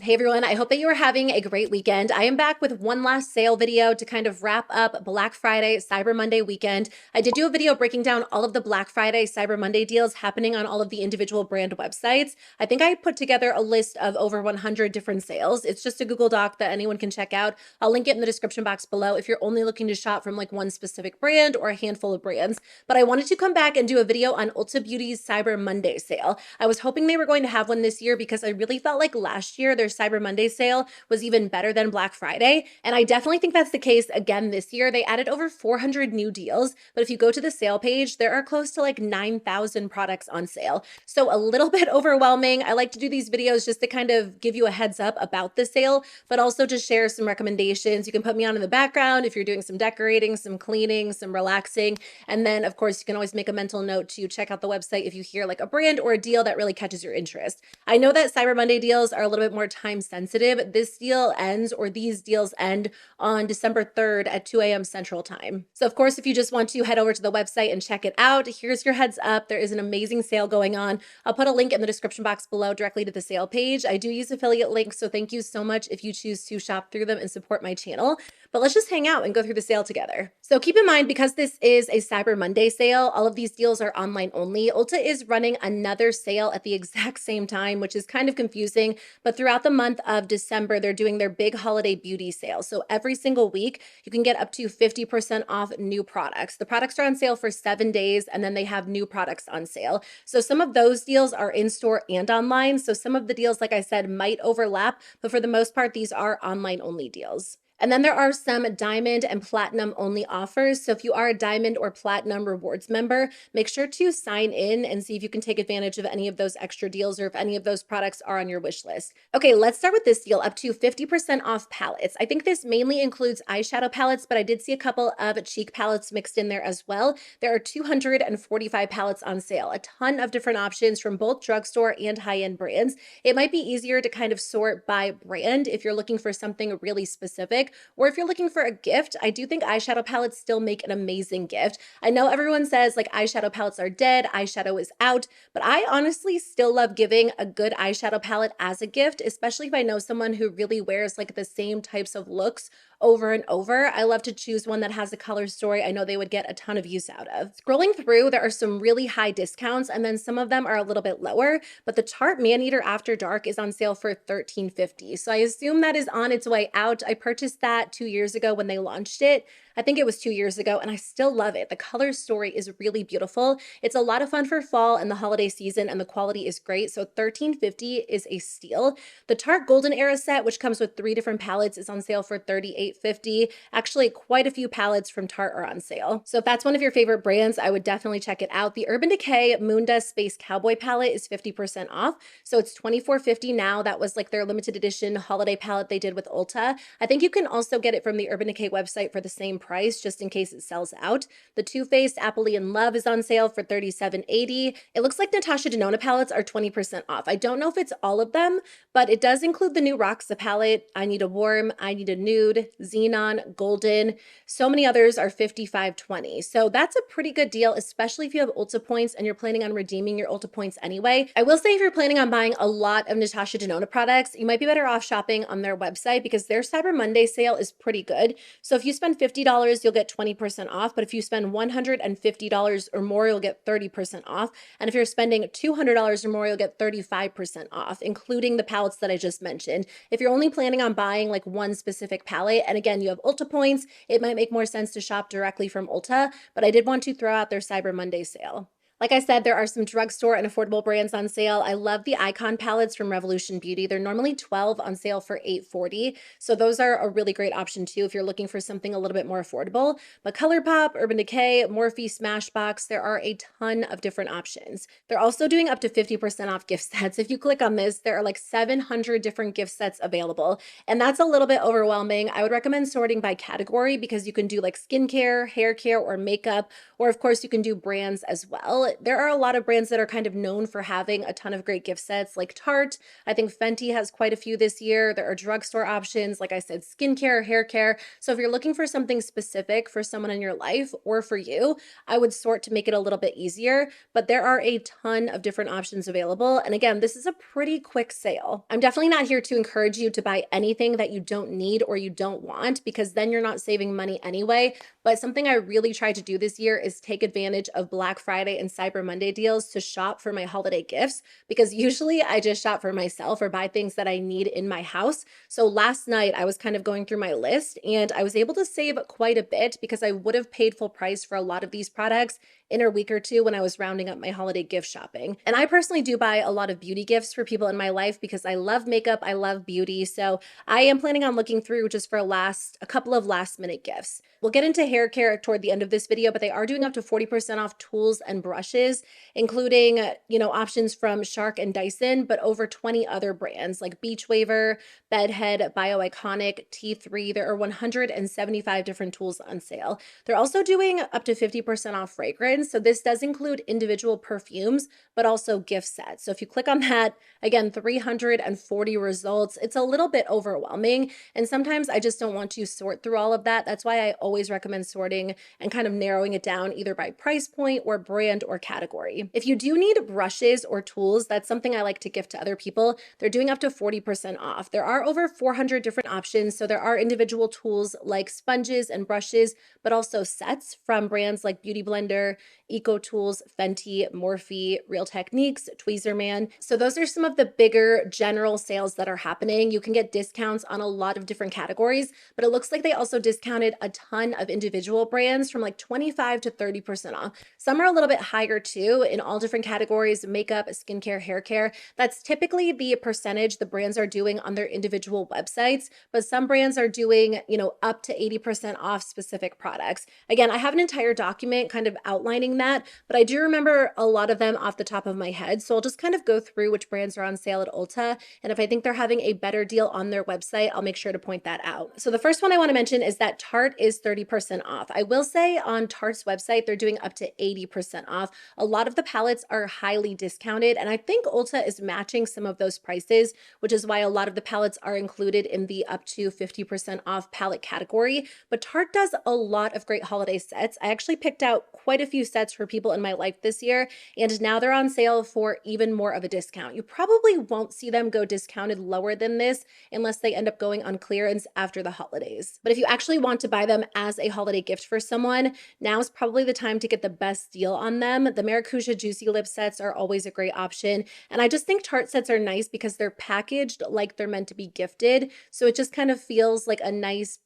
Hey everyone, I hope that you are having a great weekend. I am back with one last sale video to kind of wrap up Black Friday, Cyber Monday weekend. I did do a video breaking down all of the Black Friday, Cyber Monday deals happening on all of the individual brand websites. I think I put together a list of over 100 different sales. It's just a Google Doc that anyone can check out. I'll link it in the description box below if you're only looking to shop from like one specific brand or a handful of brands. But I wanted to come back and do a video on Ulta Beauty's Cyber Monday sale. I was hoping they were going to have one this year because I really felt like last year their Cyber Monday sale was even better than Black Friday. And I definitely think that's the case again this year. They added over 400 new deals, but if you go to the sale page, there are close to like 9,000 products on sale. So a little bit overwhelming. I like to do these videos just to kind of give you a heads up about the sale, but also to share some recommendations. You can put me on in the background if you're doing some decorating, some cleaning, some relaxing. And then of course you can always make a mental note to check out the website if you hear like a brand or a deal that really catches your interest. I know that Cyber Monday deals are a little bit more time sensitive. This deal ends, or these deals end, on December 3rd at 2 a.m. Central Time. So of course, if you just want to head over to the website and check it out, here's your heads up. There is an amazing sale going on. I'll put a link in the description box below directly to the sale page. I do use affiliate links, so thank you so much if you choose to shop through them and support my channel. But let's just hang out and go through the sale together. So keep in mind, because this is a Cyber Monday sale, all of these deals are online only. Ulta is running another sale at the exact same time, which is kind of confusing, but throughout the month of December, they're doing their big holiday beauty sale. So every single week, you can get up to 50% off new products. The products are on sale for 7 days, and then they have new products on sale. So some of those deals are in store and online. So some of the deals, like I said, might overlap, but for the most part, these are online only deals. And then there are some diamond and platinum only offers. So if you are a diamond or platinum rewards member, make sure to sign in and see if you can take advantage of any of those extra deals or if any of those products are on your wish list. Okay, let's start with this deal, up to 50% off palettes. I think this mainly includes eyeshadow palettes, but I did see a couple of cheek palettes mixed in there as well. There are 245 palettes on sale, a ton of different options from both drugstore and high-end brands. It might be easier to kind of sort by brand if you're looking for something really specific. Or if you're looking for a gift, I do think eyeshadow palettes still make an amazing gift. I know everyone says like eyeshadow palettes are dead, eyeshadow is out, but I honestly still love giving a good eyeshadow palette as a gift, especially if I know someone who really wears like the same types of looks over and over. I love to choose one that has a color story I know they would get a ton of use out of. Scrolling through, there are some really high discounts, and then some of them are a little bit lower, but the Tarte Maneater After Dark is on sale for $13.50. So I assume that is on its way out. I purchased that 2 years ago when they launched it. I think it was 2 years ago, and I still love it. The color story is really beautiful. It's a lot of fun for fall and the holiday season, and the quality is great. So $13.50 is a steal. The Tarte Golden Era set, which comes with 3 different palettes, is on sale for $38.50. Actually, quite a few palettes from Tarte are on sale. So if that's one of your favorite brands, I would definitely check it out. The Urban Decay Moon Dust Space Cowboy palette is 50% off. So it's $24.50 now. That was like their limited edition holiday palette they did with Ulta. I think you can also get it from the Urban Decay website for the same price, just in case it sells out. The Too Faced Happily in Love is on sale for $37.80. It looks like Natasha Denona palettes are 20% off. I don't know if it's all of them, but it does include the new Roxa palette, I Need a Warm, I Need a Nude, Xenon, Golden. So many others are $55.20. So that's a pretty good deal, especially if you have Ulta points and you're planning on redeeming your Ulta points anyway. I will say if you're planning on buying a lot of Natasha Denona products, you might be better off shopping on their website because their Cyber Monday sale is pretty good. So if you spend $50, you'll get 20% off, but if you spend $150 or more, you'll get 30% off. And if you're spending $200 or more, you'll get 35% off, including the palettes that I just mentioned. If you're only planning on buying like one specific palette, and again, you have Ulta points, it might make more sense to shop directly from Ulta, but I did want to throw out their Cyber Monday sale. Like I said, there are some drugstore and affordable brands on sale. I love the Icon palettes from Revolution Beauty. They're normally $12 on sale for $8.40. So those are a really great option too if you're looking for something a little bit more affordable. But ColourPop, Urban Decay, Morphe, Smashbox, there are a ton of different options. They're also doing up to 50% off gift sets. If you click on this, there are like 700 different gift sets available. And that's a little bit overwhelming. I would recommend sorting by category because you can do like skincare, hair care, or makeup, or of course you can do brands as well. well. There are a lot of brands that are kind of known for having a ton of great gift sets, like Tarte. I think Fenty has quite a few this year. There are drugstore options, like I said, skincare, hair care. So if you're looking for something specific for someone in your life or for you, I would sort to make it a little bit easier, but there are a ton of different options available. And again, this is a pretty quick sale. I'm definitely not here to encourage you to buy anything that you don't need or you don't want, because then you're not saving money anyway. But something I really tried to do this year is take advantage of Black Friday and Cyber Monday deals to shop for my holiday gifts, because usually I just shop for myself or buy things that I need in my house. So last night I was kind of going through my list and I was able to save quite a bit, because I would have paid full price for a lot of these products in a week or two when I was rounding up my holiday gift shopping. And I personally do buy a lot of beauty gifts for people in my life because I love makeup, I love beauty. So I am planning on looking through just for a couple of last minute gifts. We'll get into hair care toward the end of this video, but they are doing up to 40% off tools and brushes, including, options from Shark and Dyson, but over 20 other brands like Beach Waver, Bedhead, Bioiconic, T3. There are 175 different tools on sale. They're also doing up to 50% off fragrance. So this does include individual perfumes, but also gift sets. So if you click on that, again, 340 results. It's a little bit overwhelming. And sometimes I just don't want to sort through all of that. That's why I always recommend sorting and kind of narrowing it down either by price point or brand or category. If you do need brushes or tools, that's something I like to gift to other people. They're doing up to 40% off. There are over 400 different options. So there are individual tools like sponges and brushes, but also sets from brands like Beauty Blender, Eco Tools, Fenty, Morphe, Real Techniques, Tweezerman. So those are some of the bigger general sales that are happening. You can get discounts on a lot of different categories, but it looks like they also discounted a ton of individual brands from like 25 to 30% off. Some are a little bit higher too in all different categories: makeup, skincare, hair care. That's typically the percentage the brands are doing on their individual websites, but some brands are doing, up to 80% off specific products. Again, I have an entire document kind of outlining that, but I do remember a lot of them off the top of my head. So I'll just kind of go through which brands are on sale at Ulta. And if I think they're having a better deal on their website, I'll make sure to point that out. So the first one I want to mention is that Tarte is 30% off. I will say on Tarte's website, they're doing up to 80% off. A lot of the palettes are highly discounted, and I think Ulta is matching some of those prices, which is why a lot of the palettes are included in the up to 50% off palette category. But Tarte does a lot of great holiday sets. I actually picked out quite a few sets for people in my life this year, and now they're on sale for even more of a discount. You probably won't see them go discounted lower than this unless they end up going on clearance after the holidays. But if you actually want to buy them as a holiday gift for someone, now's probably the time to get the best deal on them. The Maracuja Juicy Lip sets are always a great option, and I just think Tarte sets are nice because they're packaged like they're meant to be gifted, so it just kind of feels like a nice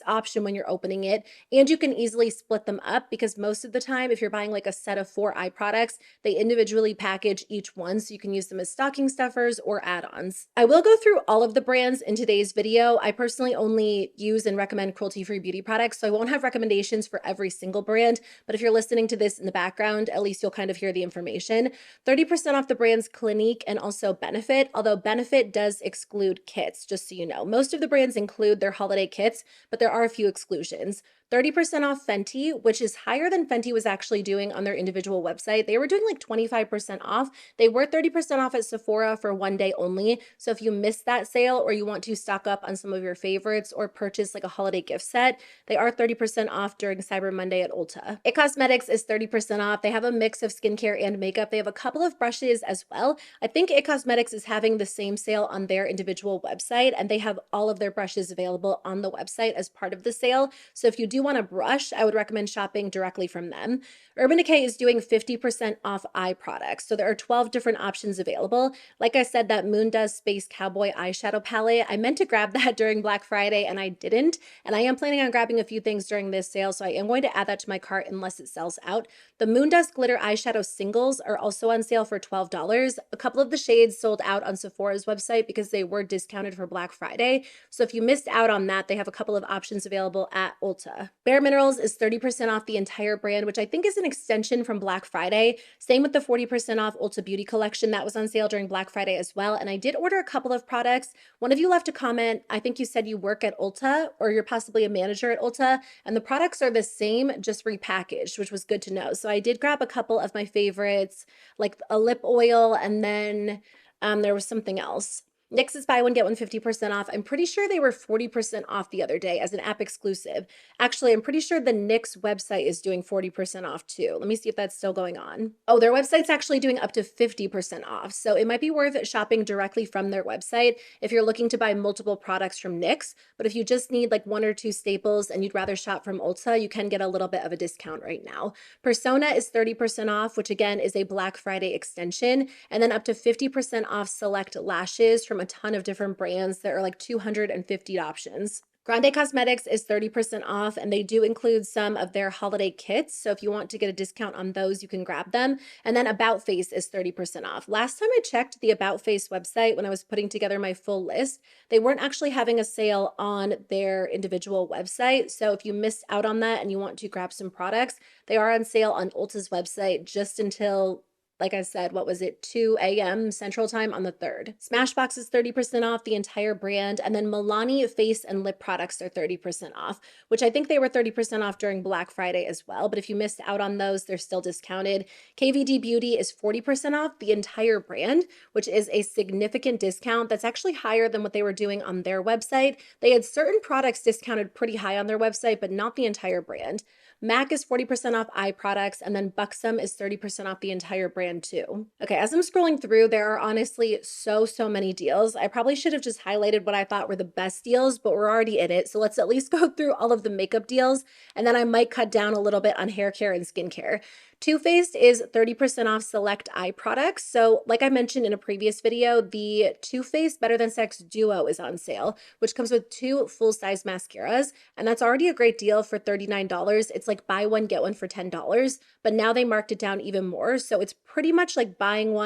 option when you're opening it. And you can easily split them up, because most of the time, if you're buying like a set of 4 eye products, they individually package each one, so you can use them as stocking stuffers or add-ons. I will go through all of the brands in today's video. I personally only use and recommend cruelty-free beauty products, so I won't have recommendations for every single brand, but if you're listening to this in the background, at least you'll kind of hear the information. 30% off the brands Clinique and also Benefit, although Benefit does exclude kits, just so you know. Most of the brands include their holiday kits, but there are a few exclusions. 30% off Fenty, which is higher than Fenty was actually doing on their individual website. They were doing like 25% off. They were 30% off at Sephora for one day only. So if you missed that sale or you want to stock up on some of your favorites or purchase like a holiday gift set, they are 30% off during Cyber Monday at Ulta. It Cosmetics is 30% off. They have a mix of skincare and makeup. They have a couple of brushes as well. I think It Cosmetics is having the same sale on their individual website, and they have all of their brushes available on the website as part of the sale. So if you do want a brush, I would recommend shopping directly from them. Urban Decay is doing 50% off eye products. So there are 12 different options available. Like I said, that Moondoes Space Cowboy eyeshadow palette, I meant to grab that during Black Friday and I didn't. And I am planning on grabbing a few things during this sale, so I am going to add that to my cart unless it sells out. The Moondoes glitter eyeshadow singles are also on sale for $12. A couple of the shades sold out on Sephora's website because they were discounted for Black Friday. So if you missed out on that, they have a couple of options available at Ulta. andrea. Bare Minerals is 30% off the entire brand, which I think is an extension from Black Friday. Same with the 40% off Ulta Beauty collection that was on sale during Black Friday as well. And I did order a couple of products. One of you left a comment. I think you said you work at Ulta or you're possibly a manager at Ulta, and the products are the same, just repackaged, which was good to know. So I did grab a couple of my favorites, like a lip oil, and then there was something else. NYX's buy one, get one 50% off. I'm pretty sure they were 40% off the other day as an app exclusive. Actually, I'm pretty sure the NYX website is doing 40% off too. Let me see if that's still going on. Oh, their website's actually doing up to 50% off. So it might be worth shopping directly from their website if you're looking to buy multiple products from NYX. But if you just need like one or two staples and you'd rather shop from Ulta, you can get a little bit of a discount right now. Persona is 30% off, which again is a Black Friday extension, and then up to 50% off select lashes from a ton of different brands. There are like 250 options. Grande Cosmetics is 30% off, and they do include some of their holiday kits. So if you want to get a discount on those, you can grab them. And then About Face is 30% off. Last time I checked the About Face website when I was putting together my full list, they weren't actually having a sale on their individual website. So if you missed out on that and you want to grab some products, they are on sale on Ulta's website just until, like I said, what was it, 2 a.m. Central Time on the 3rd. Smashbox is 30% off the entire brand, and then Milani face and lip products are 30% off, which I think they were 30% off during Black Friday as well, but if you missed out on those, they're still discounted. KVD Beauty is 40% off the entire brand, which is a significant discount. That's actually higher than what they were doing on their website. They had certain products discounted pretty high on their website, but not the entire brand. MAC is 40% off eye products, and then Buxom is 30% off the entire brand too. Okay, as I'm scrolling through, there are honestly so many deals. I probably should have just highlighted what I thought were the best deals, but we're already in it. So let's at least go through all of the makeup deals, and then I might cut down a little bit on hair care and skincare. Too Faced is 30% off select eye products. So like I mentioned in a previous video, the Too Faced Better Than Sex Duo is on sale, which comes with 2 full-size mascaras. And that's already a great deal for $39. It's like buy one, get one for $10. But now they marked it down even more. So it's pretty much like buying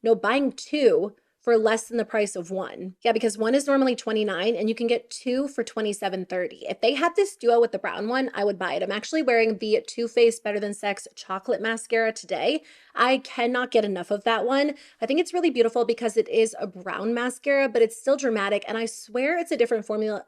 2 for less than the price of 1. Yeah, because 1 is normally $29 and you can get 2 for $27.30. If they had this duo with the brown one, I would buy it. I'm actually wearing the Too Faced Better Than Sex chocolate mascara today. I cannot get enough of that one. I think it's really beautiful because it is a brown mascara, but it's still dramatic, and I swear it's a different formula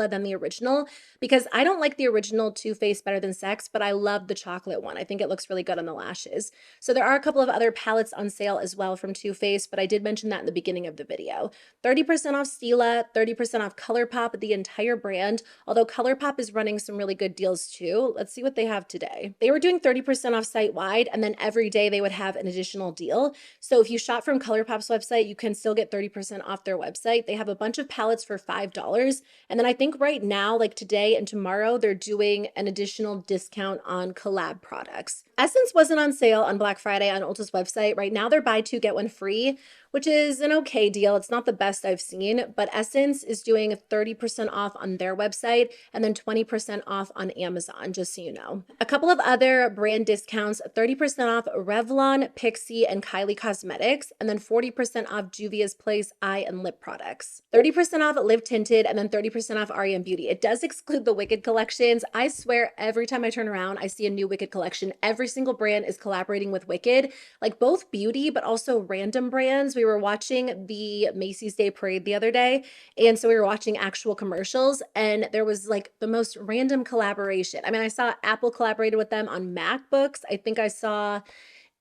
than the original, because I don't like the original Too Faced Better Than Sex, but I love the chocolate one. I think it looks really good on the lashes. So there are a couple of other palettes on sale as well from Too Faced, but I did mention that in the beginning of the video. 30% off Stila, 30% off ColourPop, the entire brand, although ColourPop is running some really good deals too. Let's see what they have today. They were doing 30% off site-wide, and then every day they would have an additional deal. So if you shop from ColourPop's website, you can still get 30% off their website. They have a bunch of palettes for $5. And then I think right now, like today and tomorrow, they're doing an additional discount on collab products. Essence wasn't on sale on Black Friday on Ulta's website. Right now, they're buy 2, get 1 free, which is an okay deal. It's not the best I've seen, but Essence is doing 30% off on their website and then 20% off on Amazon, just so you know. A couple of other brand discounts: 30% off Revlon, Pixi, and Kylie Cosmetics, and then 40% off Juvia's Place eye and lip products. 30% off Live Tinted, and then 30% off REM Beauty. It does exclude the Wicked collections. I swear every time I turn around, I see a new Wicked collection. Every single brand is collaborating with Wicked, like both beauty, but also random brands. We were watching the Macy's Day Parade the other day, and so we were watching actual commercials, and there was like the most random collaboration. I mean, I saw Apple collaborated with them on MacBooks.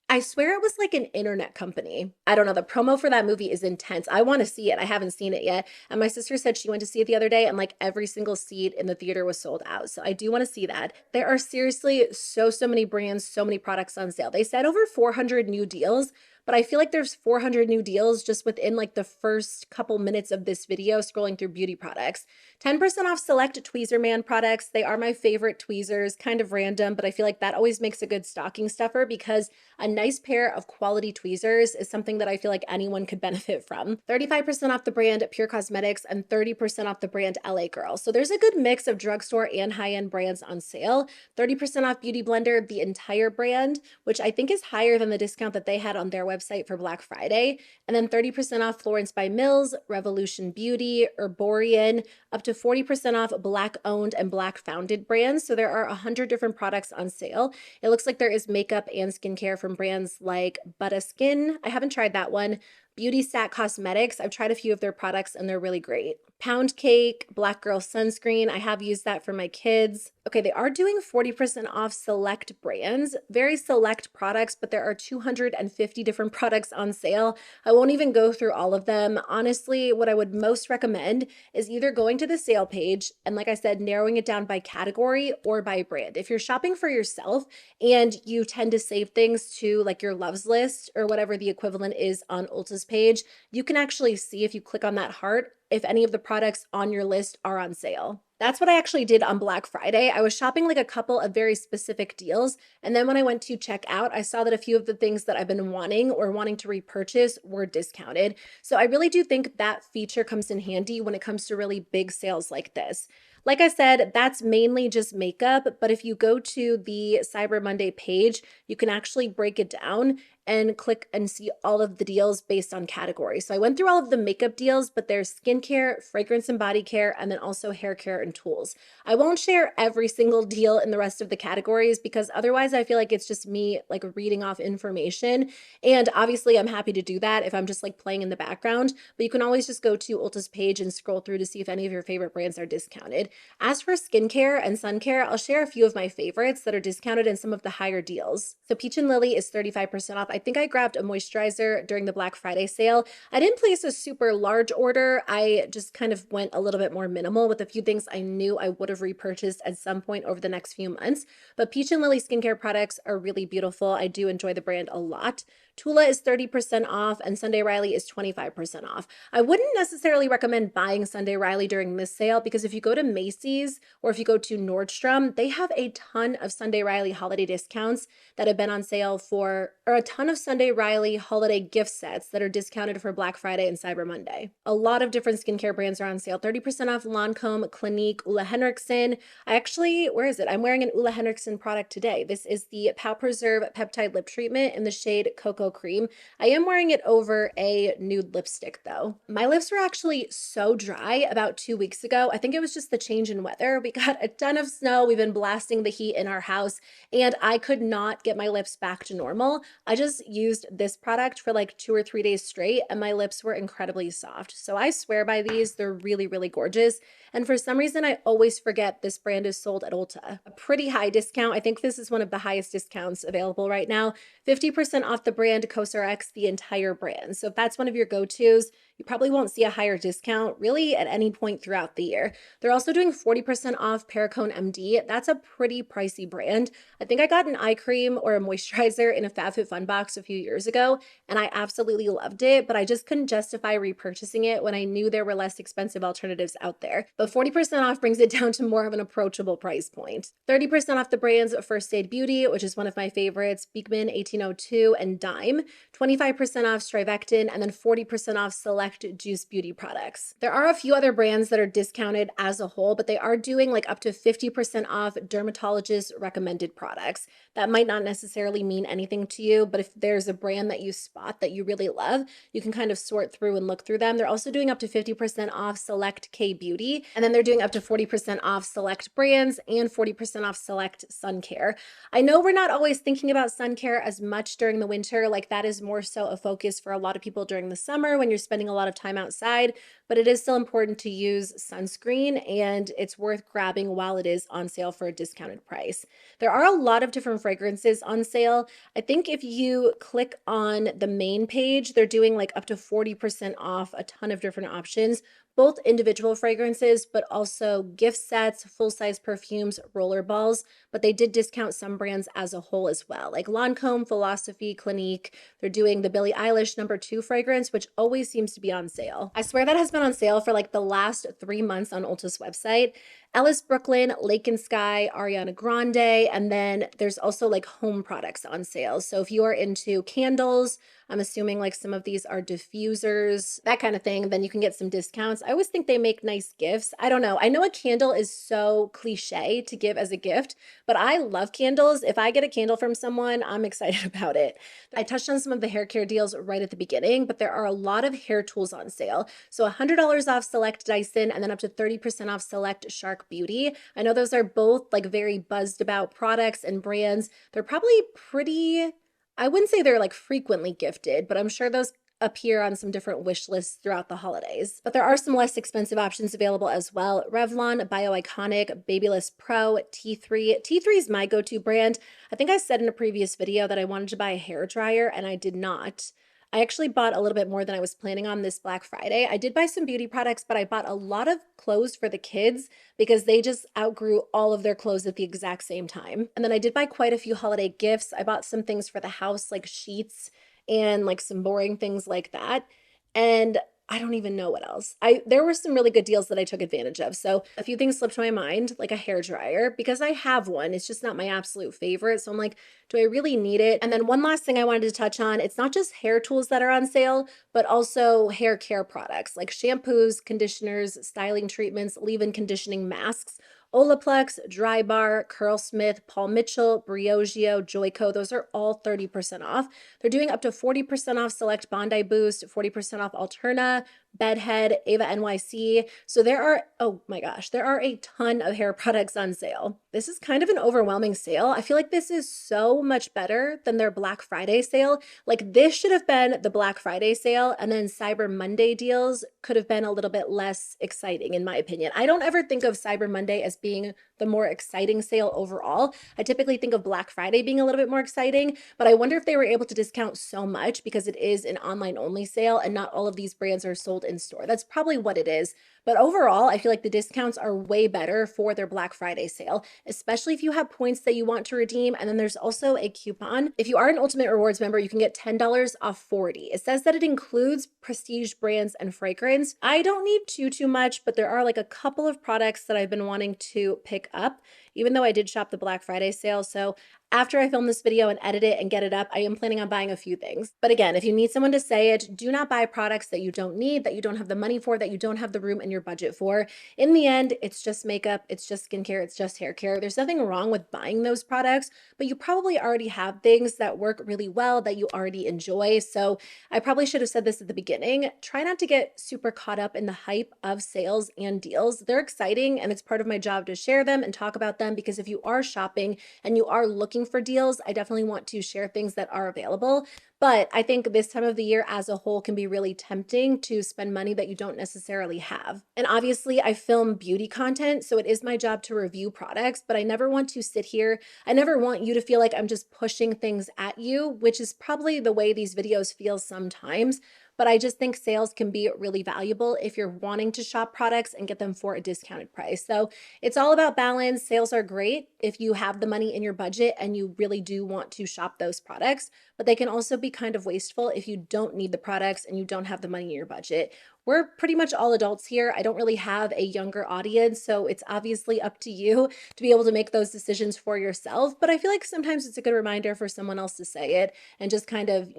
I swear it was like an internet company. I don't know. The promo for that movie is intense. I want to see it. I haven't seen it yet. And my sister said she went to see it the other day, and like every single seat in the theater was sold out. So I do want to see that. There are seriously so many brands, so many products on sale. They said over 400 new deals, but I feel like there's 400 new deals just within like the first couple minutes of this video scrolling through beauty products. 10% off select Tweezerman products. They are my favorite tweezers, kind of random, but I feel like that always makes a good stocking stuffer because a nice pair of quality tweezers is something that I feel like anyone could benefit from. 35% off the brand Pure Cosmetics and 30% off the brand LA Girl. So there's a good mix of drugstore and high-end brands on sale. 30% off Beauty Blender, the entire brand, which I think is higher than the discount that they had on their website website for Black Friday. And then 30% off Florence by Mills, Revolution Beauty, Herborian, up to 40% off Black owned and Black founded brands. So there are 100 different products on sale. It looks like there is makeup and skincare from brands like Butter Skin. I haven't tried that one. Beauty Stat Cosmetics. I've tried a few of their products and they're really great. Pound Cake, Black Girl Sunscreen. I have used that for my kids. Okay, they are doing 40% off select brands, very select products, but there are 250 different products on sale. I won't even go through all of them. Honestly, what I would most recommend is either going to the sale page and, like I said, narrowing it down by category or by brand. If you're shopping for yourself and you tend to save things to like your loves list or whatever the equivalent is on Ulta's page, you can actually see if you click on that heart if any of the products on your list are on sale. That's what I actually did on Black Friday. I was shopping like a couple of very specific deals. And then when I went to check out, I saw that a few of the things that I've been wanting or wanting to repurchase were discounted. So I really do think that feature comes in handy when it comes to really big sales like this. Like I said, that's mainly just makeup, but if you go to the Cyber Monday page, you can actually break it down and click and see all of the deals based on category. So I went through all of the makeup deals, but there's skincare, fragrance and body care, and then also hair care and tools. I won't share every single deal in the rest of the categories because otherwise I feel like it's just me like reading off information. And obviously I'm happy to do that if I'm just like playing in the background, but you can always just go to Ulta's page and scroll through to see if any of your favorite brands are discounted. As for skincare and sun care, I'll share a few of my favorites that are discounted in some of the higher deals. So Peach and Lily is 35% off. I think I grabbed a moisturizer during the Black Friday sale. I didn't place a super large order. I just kind of went a little bit more minimal with a few things I knew I would have repurchased at some point over the next few months. But Peach and Lily skincare products are really beautiful. I do enjoy the brand a lot. Tula is 30% off and Sunday Riley is 25% off. I wouldn't necessarily recommend buying Sunday Riley during this sale because if you go to Macy's or if you go to Nordstrom, they have a ton of Sunday Riley holiday discounts that have been on sale for, or a ton of Sunday Riley holiday gift sets that are discounted for Black Friday and Cyber Monday. A lot of different skincare brands are on sale. 30% off Lancome, Clinique, Ole Henriksen. I actually, where is it? I'm wearing an Ole Henriksen product today. This is the Pow Preserve Peptide Lip Treatment in the shade Cocoa Cream. I am wearing it over a nude lipstick though. My lips were actually so dry about 2 weeks ago. I think it was just the change in weather. We got a ton of snow. We've been blasting the heat in our house and I could not get my lips back to normal. I just used this product for like 2 or 3 days straight and my lips were incredibly soft. So I swear by these, they're really, really gorgeous. And for some reason, I always forget this brand is sold at Ulta. A pretty high discount. I think this is one of the highest discounts available right now. 50% off the brand CosRX, the entire brand. So if that's one of your go-tos, you probably won't see a higher discount really at any point throughout the year. They're also doing 40% off Perricone MD. That's a pretty pricey brand. I think I got an eye cream or a moisturizer in a FabFitFun box a few years ago, and I absolutely loved it, but I just couldn't justify repurchasing it when I knew there were less expensive alternatives out there. But 40% off brings it down to more of an approachable price point. 30% off the brands First Aid Beauty, which is one of my favorites, Beekman 1802, and Dime. 25% off Strivectin, and then 40% off select Juice Beauty products. There are a few other brands that are discounted as a whole, but they are doing like up to 50% off dermatologist recommended products. That might not necessarily mean anything to you, but if there's a brand that you spot that you really love, you can kind of sort through and look through them. They're also doing up to 50% off select K Beauty, and then they're doing up to 40% off select brands and 40% off select sun care. I know we're not always thinking about sun care as much during the winter, like that is more so a focus for a lot of people during the summer when you're spending a lot of time outside, but it is still important to use sunscreen and it's worth grabbing while it is on sale for a discounted price. There are a lot of different fragrances on sale. I think if you click on the main page, they're doing like up to 40% off a ton of different options, both individual fragrances, but also gift sets, full-size perfumes, roller balls, but they did discount some brands as a whole as well, like Lancome, Philosophy, Clinique. They're doing the Billie Eilish #2 fragrance, which always seems to be on sale. I swear that has been on sale for like the last 3 months on Ulta's website. Ellis Brooklyn, Lake and Sky, Ariana Grande, and then there's also like home products on sale. So if you are into candles, I'm assuming like some of these are diffusers, that kind of thing. Then you can get some discounts. I always think they make nice gifts. I don't know. I know a candle is so cliche to give as a gift, but I love candles. If I get a candle from someone, I'm excited about it. I touched on some of the hair care deals right at the beginning, but there are a lot of hair tools on sale. So $100 off select Dyson and then up to 30% off select Shark Beauty. I know those are both like very buzzed about products and brands. They're probably pretty, I wouldn't say they're like frequently gifted, but I'm sure those appear on some different wish lists throughout the holidays. But there are some less expensive options available as well. Revlon, Bioiconic, Babyliss Pro, T3. T3 is my go-to brand. I think I said in a previous video that I wanted to buy a hair dryer and I did not. I actually bought a little bit more than I was planning on this Black Friday. I did buy some beauty products, but I bought a lot of clothes for the kids because they just outgrew all of their clothes at the exact same time. And then I did buy quite a few holiday gifts. I bought some things for the house, like sheets and like some boring things like that. And I don't even know what else. There were some really good deals that I took advantage of. So a few things slipped my mind, like a hair dryer, because I have one. It's just not my absolute favorite. So I'm like, do I really need it? And then one last thing I wanted to touch on, it's not just hair tools that are on sale, but also hair care products like shampoos, conditioners, styling treatments, leave-in conditioning masks. Olaplex, Drybar, Curlsmith, Paul Mitchell, Briogeo, Joico, those are all 30% off. They're doing up to 40% off select Bondi Boost, 40% off Alterna, Bedhead, Ava NYC. So there are, oh my gosh, there are a ton of hair products on sale. This is kind of an overwhelming sale. I feel like this is so much better than their Black Friday sale. Like this should have been the Black Friday sale, and then Cyber Monday deals could have been a little bit less exciting in my opinion. I don't ever think of Cyber Monday as being the more exciting sale overall. I typically think of Black Friday being a little bit more exciting, but I wonder if they were able to discount so much because it is an online only sale and not all of these brands are sold in store. That's probably what it is. But overall, I feel like the discounts are way better for their Black Friday sale, especially if you have points that you want to redeem. And then there's also a coupon. If you are an Ultimate Rewards member, you can get $10 off 40. It says that it includes prestige brands and fragrance. I don't need too much, but there are like a couple of products that I've been wanting to pick up, even though I did shop the Black Friday sale. So after I film this video and edit it and get it up, I am planning on buying a few things. But again, if you need someone to say it, do not buy products that you don't need, that you don't have the money for, that you don't have the room in your budget for. In the end, it's just makeup, it's just skincare, it's just hair care. There's nothing wrong with buying those products, but you probably already have things that work really well that you already enjoy. So I probably should have said this at the beginning. Try not to get super caught up in the hype of sales and deals. They're exciting and it's part of my job to share them and talk about them, because if you are shopping and you are looking for deals, I definitely want to share things that are available. But I think this time of the year as a whole can be really tempting to spend money that you don't necessarily have. And obviously I film beauty content, so it is my job to review products, but I never want to sit here. I never want you to feel like I'm just pushing things at you, which is probably the way these videos feel sometimes. But I just think sales can be really valuable if you're wanting to shop products and get them for a discounted price. So it's all about balance. Sales are great if you have the money in your budget and you really do want to shop those products, but they can also be kind of wasteful if you don't need the products and you don't have the money in your budget. We're pretty much all adults here. I don't really have a younger audience, so it's obviously up to you to be able to make those decisions for yourself. But I feel like sometimes it's a good reminder for someone else to say it and just kind of,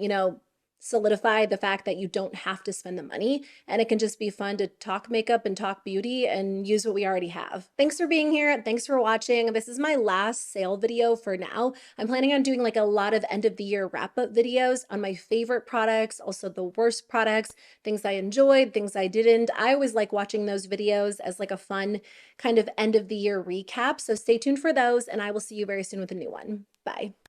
solidify the fact that you don't have to spend the money, and it can just be fun to talk makeup and talk beauty and use what we already have. Thanks for being here. Thanks for watching. This is my last sale video for now. I'm planning on doing like a lot of end of the year wrap up videos on my favorite products, also the worst products, things I enjoyed, things I didn't. I always like watching those videos as like a fun kind of end of the year recap. So stay tuned for those, and I will see you very soon with a new one. Bye.